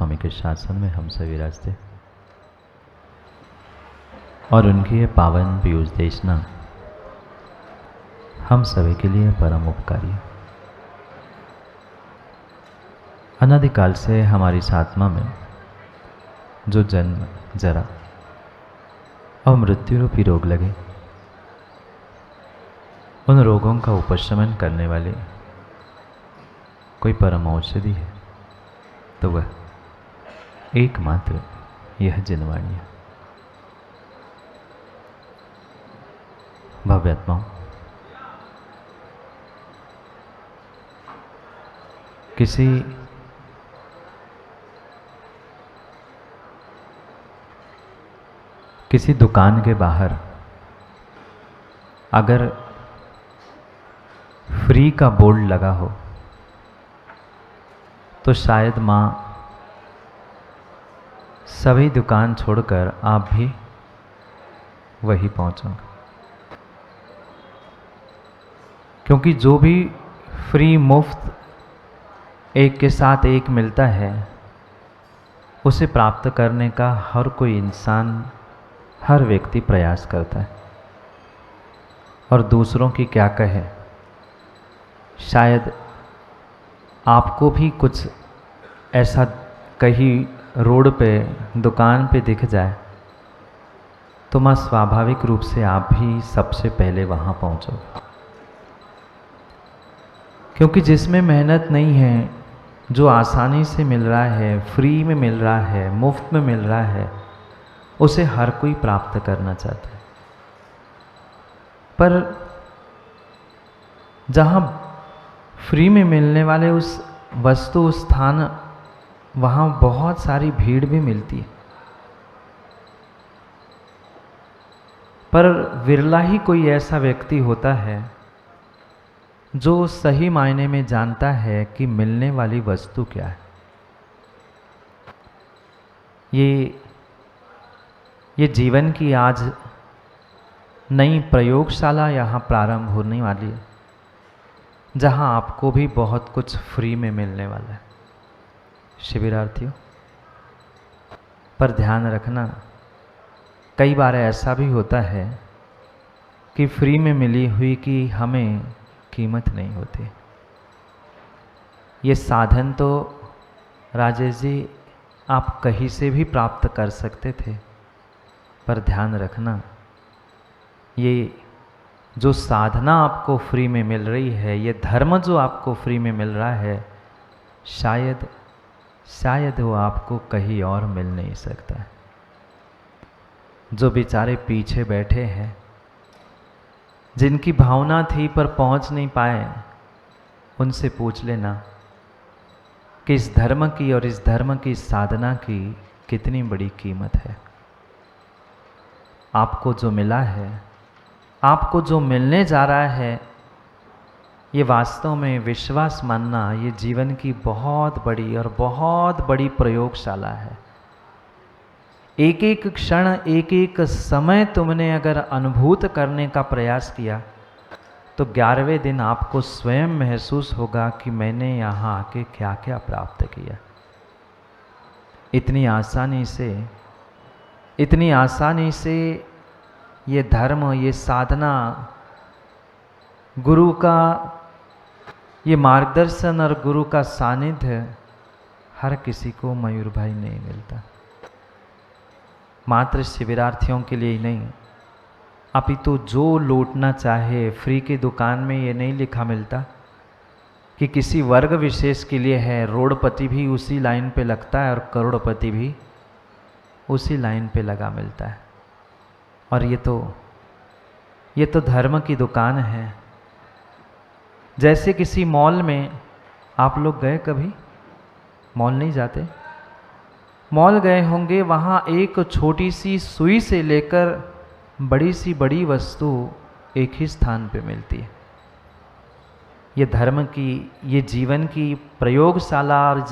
स्वामी के शासन में हम सभी विराजते और उनकी ये पावन पीयूष देशना हम सभी के लिए परम उपकारी है। अनादिकाल से हमारी इस आत्मा में जो जन्म, जरा और मृत्यु रूपी रोग लगे, उन रोगों का उपशमन करने वाले कोई परम औषधि है तो वह एकमात्र यह जिनवाणी है। भव्यात्माओं, किसी दुकान के बाहर अगर फ्री का बोर्ड लगा हो तो शायद माँ सभी दुकान छोड़कर आप भी वहीं पहुँचोगे, क्योंकि जो भी फ्री मुफ्त एक के साथ एक मिलता है उसे प्राप्त करने का हर कोई इंसान, हर व्यक्ति प्रयास करता है। और दूसरों की क्या कहे, शायद आपको भी कुछ ऐसा कहीं रोड पे, दुकान पे दिख जाए तो माँ स्वाभाविक रूप से आप भी सबसे पहले वहाँ पहुँचोगे, क्योंकि जिसमें मेहनत नहीं है, जो आसानी से मिल रहा है, फ्री में मिल रहा है, मुफ्त में मिल रहा है, उसे हर कोई प्राप्त करना चाहता है। पर जहाँ फ्री में मिलने वाले उस वस्तु, उस स्थान, वहाँ बहुत सारी भीड़ भी मिलती है, पर विरला ही कोई ऐसा व्यक्ति होता है जो सही मायने में जानता है कि मिलने वाली वस्तु क्या है। ये जीवन की आज नई प्रयोगशाला यहाँ प्रारंभ होने वाली है, जहाँ आपको भी बहुत कुछ फ्री में मिलने वाला है शिविरार्थियों। पर ध्यान रखना, कई बार ऐसा भी होता है कि फ्री में मिली हुई की हमें कीमत नहीं होती। ये साधन तो राजेश जी आप कहीं से भी प्राप्त कर सकते थे, पर ध्यान रखना, ये जो साधना आपको फ्री में मिल रही है, ये धर्म जो आपको फ्री में मिल रहा है, शायद वो आपको कहीं और मिल नहीं सकता है। जो बेचारे पीछे बैठे हैं, जिनकी भावना थी पर पहुंच नहीं पाए, उनसे पूछ लेना कि इस धर्म की और इस धर्म की साधना की कितनी बड़ी कीमत है। आपको जो मिला है, आपको जो मिलने जा रहा है, ये वास्तव में विश्वास मानना, ये जीवन की बहुत बड़ी और बहुत बड़ी प्रयोगशाला है। एक एक क्षण, एक एक समय तुमने अगर अनुभूत करने का प्रयास किया तो 11वें दिन आपको स्वयं महसूस होगा कि मैंने यहाँ आके क्या क्या प्राप्त किया। इतनी आसानी से ये धर्म, ये साधना, गुरु का ये मार्गदर्शन और गुरु का सानिध्य हर किसी को मयूर भाई नहीं मिलता। मात्र शिविरार्थियों के लिए ही नहीं, अपितु जो लूटना चाहे, फ्री की दुकान में ये नहीं लिखा मिलता कि किसी वर्ग विशेष के लिए है। रोडपति भी उसी लाइन पे लगता है और करोड़पति भी उसी लाइन पे लगा मिलता है। और ये तो धर्म की दुकान है। जैसे किसी मॉल में, आप लोग गए कभी? मॉल नहीं जाते? मॉल गए होंगे, वहाँ एक छोटी सी सुई से लेकर बड़ी सी बड़ी वस्तु एक ही स्थान पे मिलती है। ये धर्म की, ये जीवन की प्रयोगशाला, और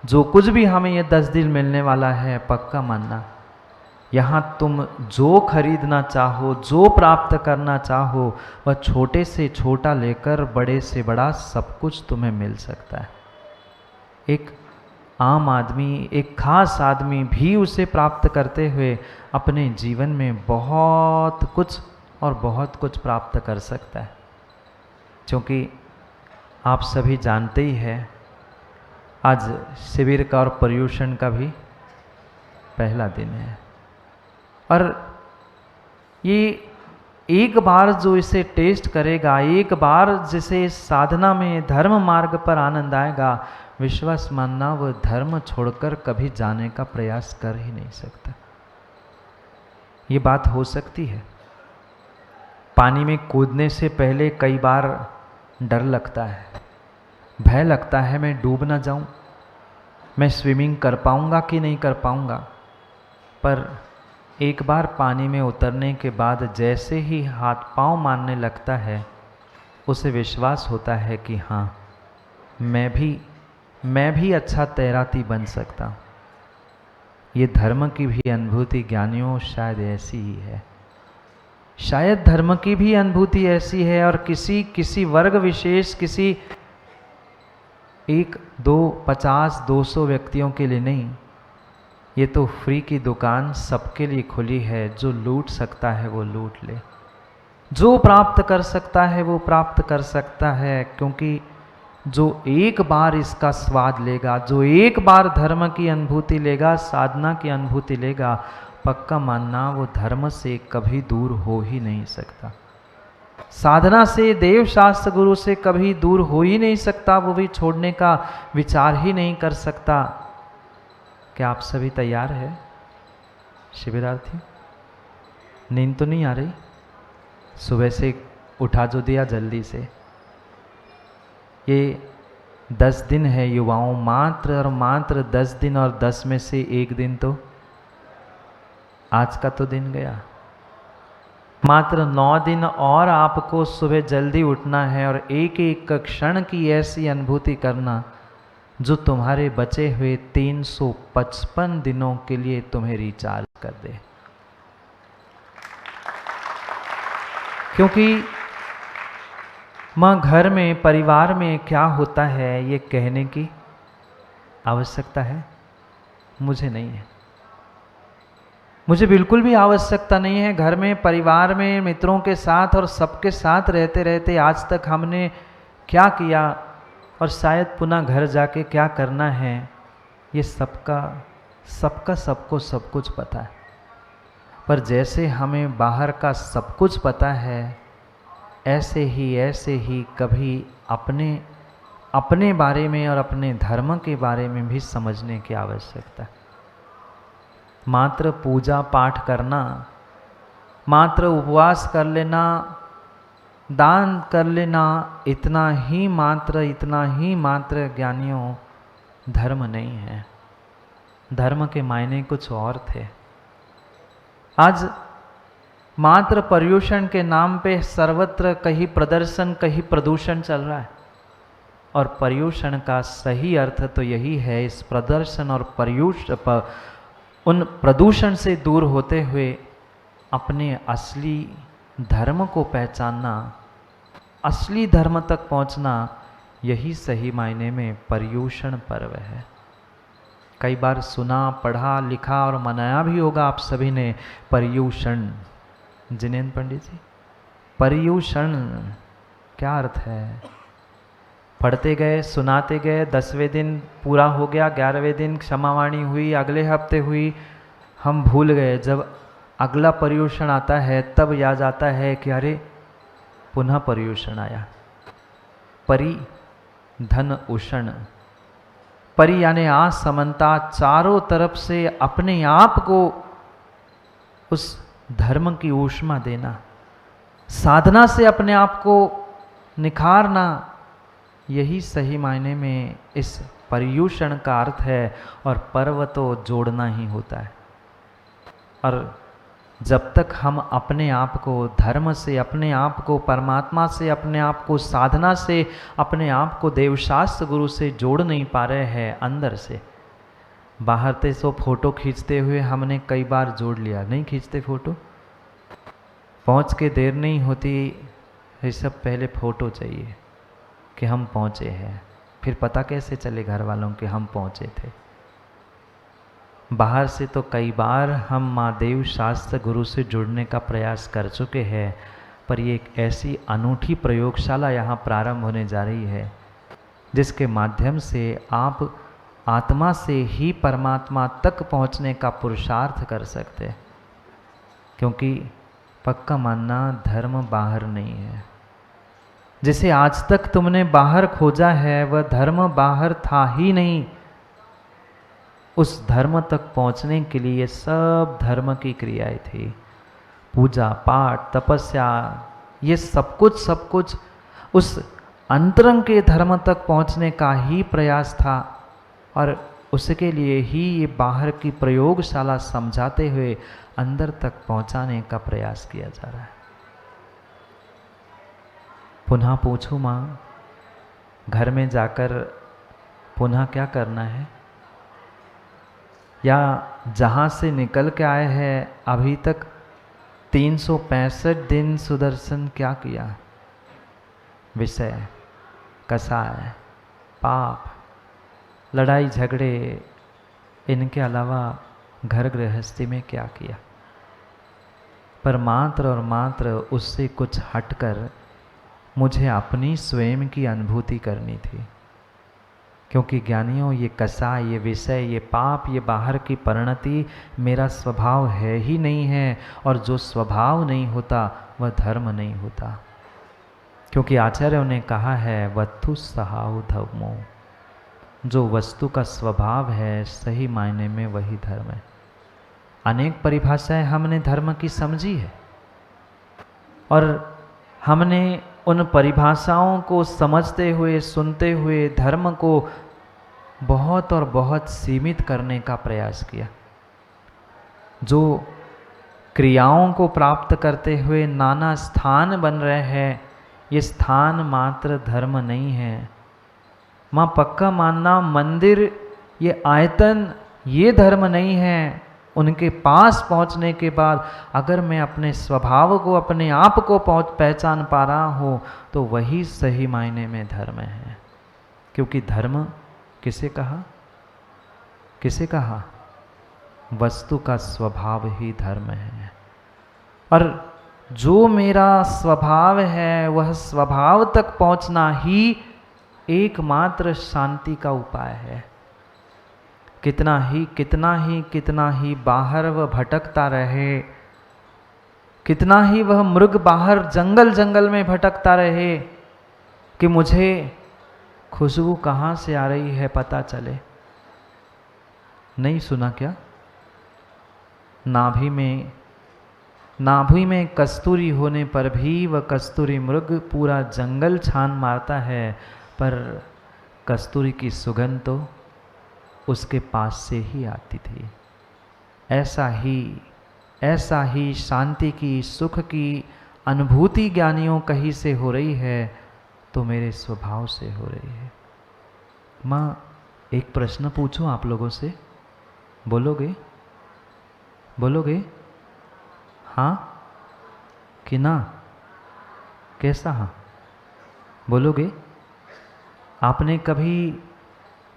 जो कुछ भी हमें ये 10 दिन मिलने वाला है, पक्का मानना, यहाँ तुम जो खरीदना चाहो, जो प्राप्त करना चाहो, वह छोटे से छोटा लेकर बड़े से बड़ा सब कुछ तुम्हें मिल सकता है। एक आम आदमी, एक खास आदमी भी उसे प्राप्त करते हुए अपने जीवन में बहुत कुछ और बहुत कुछ प्राप्त कर सकता है। क्योंकि आप सभी जानते ही हैं, आज शिविर का और पर्युषण का भी पहला दिन है। और ये एक बार जो इसे टेस्ट करेगा, एक बार जिसे साधना में धर्म मार्ग पर आनंद आएगा, विश्वास मानना वो धर्म छोड़कर कभी जाने का प्रयास कर ही नहीं सकता। ये बात हो सकती है। पानी में कूदने से पहले कई बार डर लगता है, भय लगता है, मैं डूब ना जाऊं, मैं स्विमिंग कर पाऊंगा कि नहीं कर पाऊंगा। पर एक बार पानी में उतरने के बाद जैसे ही हाथ पांव मारने लगता है, उसे विश्वास होता है कि हाँ, मैं भी अच्छा तैराती बन सकता हूँ। ये धर्म की भी अनुभूति ज्ञानियों शायद ऐसी ही है। शायद धर्म की भी अनुभूति ऐसी है, और किसी वर्ग विशेष, किसी 1, 2, 50, 200 व्यक्तियों के लिए नहीं। ये तो फ्री की दुकान सबके लिए खुली है। जो लूट सकता है वो लूट ले, जो प्राप्त कर सकता है वो प्राप्त कर सकता है। क्योंकि जो एक बार इसका स्वाद लेगा, जो एक बार धर्म की अनुभूति लेगा, साधना की अनुभूति लेगा, पक्का मानना वो धर्म से कभी दूर हो ही नहीं सकता। साधना से, देव शास्त्र गुरु से कभी दूर हो ही नहीं सकता। वो भी छोड़ने का विचार ही नहीं कर सकता। क्या आप सभी तैयार है शिविरार्थी? नींद तो नहीं आ रही? सुबह से उठा जो दिया जल्दी से। ये 10 दिन है युवाओं, मात्र और मात्र 10 दिन, और 10 में से 1 दिन तो आज का तो दिन गया। मात्र 9 दिन और आपको सुबह जल्दी उठना है और एक एक क्षण की ऐसी अनुभूति करना जो तुम्हारे बचे हुए 355 दिनों के लिए तुम्हें रिचार्ज कर दे। क्योंकि माँ, घर में, परिवार में क्या होता है ये कहने की आवश्यकता है मुझे नहीं है। मुझे बिल्कुल भी आवश्यकता नहीं है। घर में, परिवार में, मित्रों के साथ और सबके साथ रहते रहते आज तक हमने क्या किया और शायद पुनः घर जाके क्या करना है, ये सबको सब कुछ पता है। पर जैसे हमें बाहर का सब कुछ पता है, ऐसे ही कभी अपने बारे में और अपने धर्म के बारे में भी समझने की आवश्यकता है। मात्र पूजा पाठ करना, मात्र उपवास कर लेना, दान कर लेना, इतना ही मात्र ज्ञानियों धर्म नहीं है। धर्म के मायने कुछ और थे। आज मात्र पर्युषण के नाम पे सर्वत्र कहीं प्रदर्शन, कहीं प्रदूषण चल रहा है। और पर्युषण का सही अर्थ तो यही है, इस प्रदर्शन और उन प्रदूषण से दूर होते हुए अपने असली धर्म को पहचानना, असली धर्म तक पहुंचना, यही सही मायने में पर्युषण पर्व है। कई बार सुना, पढ़ा, लिखा और मनाया भी होगा आप सभी ने पर्युषण। जिनेन्द्र पंडित जी, पर्युषण क्या अर्थ है? पढ़ते गए, सुनाते गए, 10वें दिन पूरा हो गया, 11वें दिन क्षमावाणी हुई, अगले हफ्ते हुई, हम भूल गए। जब अगला पर्युषण आता है तब याद आता है कि अरे पुनः पर्युषण आया। परि धन उषण, परि यानी असमनता, चारों तरफ से अपने आप को उस धर्म की ऊष्मा देना, साधना से अपने आप को निखारना, यही सही मायने में इस पर्युषण का अर्थ है। और पर्व तो जोड़ना ही होता है। और जब तक हम अपने आप को धर्म से, अपने आप को परमात्मा से, अपने आप को साधना से, अपने आप को देवशास्त्र गुरु से जोड़ नहीं पा रहे हैं अंदर से, बाहर से तो फोटो खींचते हुए हमने कई बार जोड़ लिया, नहीं खींचते फोटो, पहुंच के देर नहीं होती, ये सब पहले फ़ोटो चाहिए कि हम पहुँचे हैं। फिर पता कैसे चले घर वालों कि हम पहुँचे थे। बाहर से तो कई बार हम महादेव शास्त्र गुरु से जुड़ने का प्रयास कर चुके हैं, पर ये एक ऐसी अनूठी प्रयोगशाला यहाँ प्रारंभ होने जा रही है जिसके माध्यम से आप आत्मा से ही परमात्मा तक पहुँचने का पुरुषार्थ कर सकते हैं। क्योंकि पक्का मानना, धर्म बाहर नहीं है। जिसे आज तक तुमने बाहर खोजा है वह धर्म बाहर था ही नहीं। उस धर्म तक पहुंचने के लिए ये सब धर्म की क्रियाएं थी, पूजा पाठ तपस्या, ये सब कुछ उस अंतरंग के धर्म तक पहुंचने का ही प्रयास था। और उसके लिए ही ये बाहर की प्रयोगशाला समझाते हुए अंदर तक पहुंचाने का प्रयास किया जा रहा है। पुनः पूछूं माँ, घर में जाकर पुनः क्या करना है? या जहाँ से निकल के आए हैं अभी तक 365 दिन सुदर्शन क्या किया? विषय, कसाय, पाप, लड़ाई झगड़े, इनके अलावा घर गृहस्थी में क्या किया? पर मात्र और मात्र उससे कुछ हटकर मुझे अपनी स्वयं की अनुभूति करनी थी। क्योंकि ज्ञानियों, ये कसाय, ये विषय, ये पाप, ये बाहर की परिणति मेरा स्वभाव है ही नहीं है। और जो स्वभाव नहीं होता वह धर्म नहीं होता। क्योंकि आचार्यों ने कहा है वत्थु सहाउ धर्मो, जो वस्तु का स्वभाव है सही मायने में वही धर्म है। अनेक परिभाषाएं हमने धर्म की समझी है और हमने उन परिभाषाओं को समझते हुए, सुनते हुए धर्म को बहुत और बहुत सीमित करने का प्रयास किया। जो क्रियाओं को प्राप्त करते हुए नाना स्थान बन रहे हैं, ये स्थान मात्र धर्म नहीं है। माँ पक्का मानना, मंदिर, ये आयतन, ये धर्म नहीं है। उनके पास पहुंचने के बाद अगर मैं अपने स्वभाव को, अपने आप को पहचान पा रहा हूँ तो वही सही मायने में धर्म है। क्योंकि धर्म किसे कहा? किसे कहा? वस्तु का स्वभाव ही धर्म है। और जो मेरा स्वभाव है वह स्वभाव तक पहुंचना ही एकमात्र शांति का उपाय है। कितना ही बाहर वह भटकता रहे, कितना ही वह मृग बाहर जंगल में भटकता रहे कि मुझे खुशबू कहाँ से आ रही है पता चले। नहीं सुना क्या? नाभि में कस्तूरी होने पर भी वह कस्तूरी मृग पूरा जंगल छान मारता है, पर कस्तूरी की सुगंध तो उसके पास से ही आती थी। ऐसा ही शांति की, सुख की अनुभूति ज्ञानियों कहीं से हो रही है तो मेरे स्वभाव से हो रही है। माँ एक प्रश्न पूछूं आप लोगों से, बोलोगे? हाँ कि ना? कैसा हाँ? बोलोगे? आपने कभी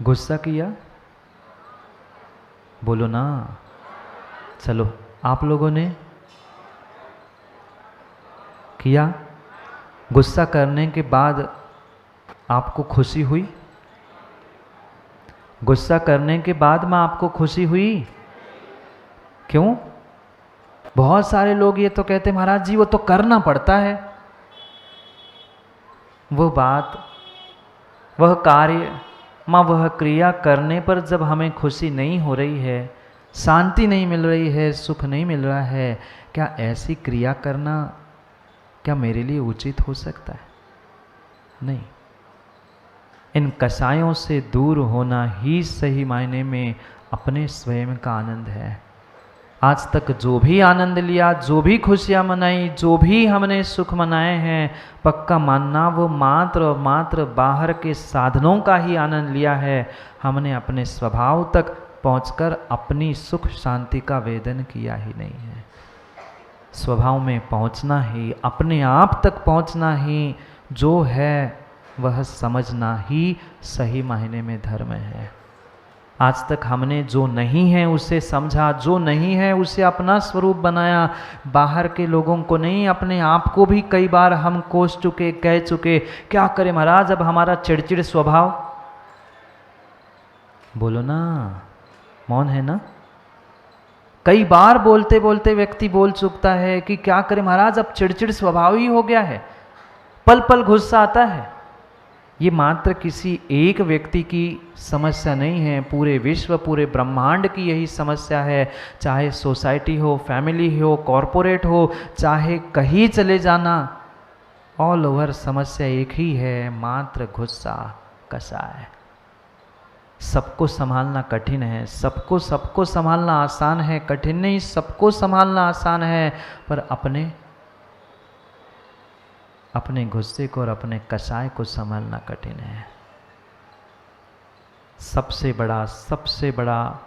गुस्सा किया? बोलो ना। चलो, आप लोगों ने किया? गुस्सा करने के बाद आपको खुशी हुई? गुस्सा करने के बाद में आपको खुशी हुई? क्यों? बहुत सारे लोग ये तो कहते महाराज जी वो तो करना पड़ता है। वो बात, वह कार्य, वह क्रिया करने पर जब हमें खुशी नहीं हो रही है, शांति नहीं मिल रही है, सुख नहीं मिल रहा है, क्या ऐसी क्रिया करना क्या मेरे लिए उचित हो सकता है? नहीं। इन कसायों से दूर होना ही सही मायने में अपने स्वयं का आनंद है। आज तक जो भी आनंद लिया, जो भी खुशियाँ मनाई, जो भी हमने सुख मनाए हैं, पक्का मानना वो मात्र और मात्र बाहर के साधनों का ही आनंद लिया है। हमने अपने स्वभाव तक पहुंचकर अपनी सुख शांति का वेदन किया ही नहीं है। स्वभाव में पहुंचना ही, अपने आप तक पहुंचना ही जो है वह समझना ही सही मायने में धर्म है। आज तक हमने जो नहीं है उसे समझा, जो नहीं है उसे अपना स्वरूप बनाया। बाहर के लोगों को नहीं, अपने आप को भी कई बार हम कोस चुके, कह चुके। क्या करें महाराज, अब हमारा चिड़चिड़ स्वभाव। बोलो ना, मौन है ना। कई बार बोलते बोलते व्यक्ति बोल चुकता है कि क्या करें महाराज, अब चिड़चिड़ स्वभाव ही हो गया है, पल पल गुस्सा आता है। ये मात्र किसी एक व्यक्ति की समस्या नहीं है, पूरे विश्व, पूरे ब्रह्मांड की यही समस्या है। चाहे सोसाइटी हो, फैमिली हो, कॉरपोरेट हो, चाहे कहीं चले जाना, ऑल ओवर समस्या एक ही है, मात्र गुस्सा, कसाय। सबको संभालना कठिन है, सबको संभालना आसान है, कठिन नहीं, सबको संभालना आसान है, पर अपने गुस्से को और अपने कसाय को संभालना कठिन है। सबसे बड़ा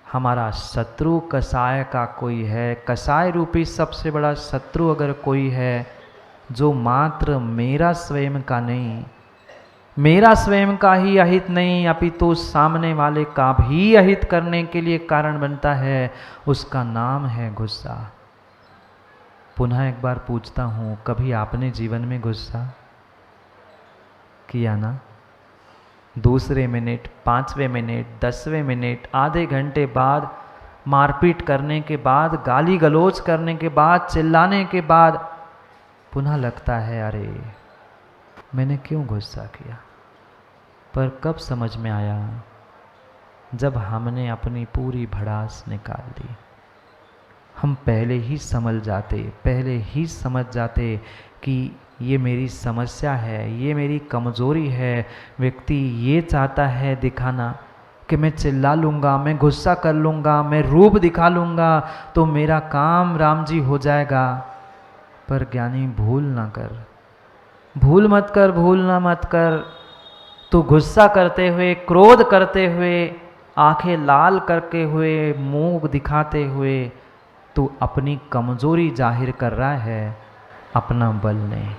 हमारा शत्रु कसाय का कोई है। कसाय रूपी सबसे बड़ा शत्रु अगर कोई है, जो मात्र मेरा स्वयं का नहीं, मेरा स्वयं का ही अहित नहीं, अपितु सामने वाले का भी अहित करने के लिए कारण बनता है, उसका नाम है गुस्सा। पुनः एक बार पूछता हूँ, कभी आपने जीवन में गुस्सा किया ना? दूसरे मिनट, 5वें मिनट, 10वें मिनट, आधे घंटे बाद, मारपीट करने के बाद, गाली गलौज करने के बाद, चिल्लाने के बाद पुनः लगता है अरे मैंने क्यों गुस्सा किया। पर कब समझ में आया? जब हमने अपनी पूरी भड़ास निकाल दी। हम पहले ही समझ जाते कि ये मेरी समस्या है, ये मेरी कमज़ोरी है। व्यक्ति ये चाहता है दिखाना कि मैं चिल्ला लूँगा, मैं गुस्सा कर लूँगा, मैं रूप दिखा लूँगा तो मेरा काम राम जी हो जाएगा। पर ज्ञानी भूल मत कर। तो गुस्सा करते हुए, क्रोध करते हुए, आंखें लाल करके हुए, मुंह दिखाते हुए तो अपनी कमज़ोरी जाहिर कर रहा है, अपना बल नहीं।